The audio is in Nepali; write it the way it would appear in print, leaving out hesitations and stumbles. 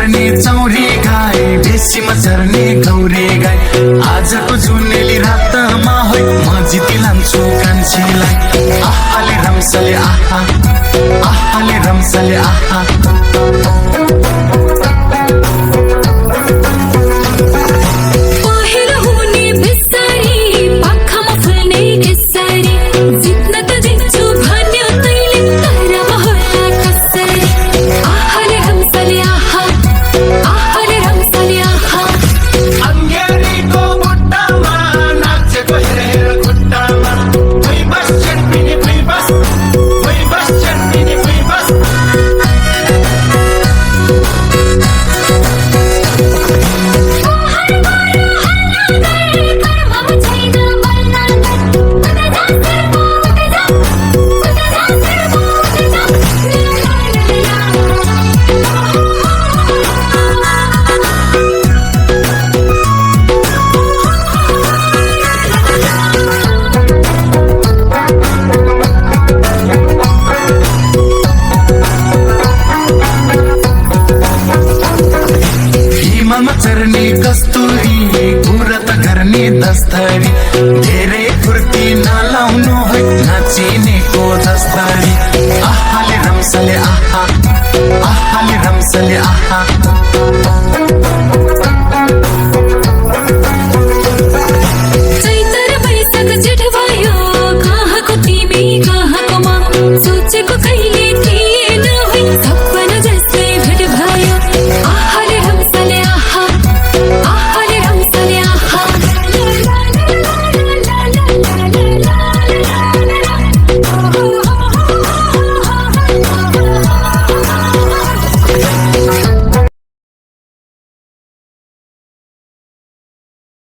चर्ने चौरी गाई बेसीमा चर्ने गौरे गाई आजको जुनेली रातमा होइ म जिती लान्छु कान्छीलाई आहाले रम्सले आहा आहाले रम्सले आहा चर्ने कस्तुरी गुरत गर्ने दस्तरी धेरै फुर्ती नलाउनु है नाचिनेको जस्तरी आहाले रम्सले आहा आहाले रम्सले आहा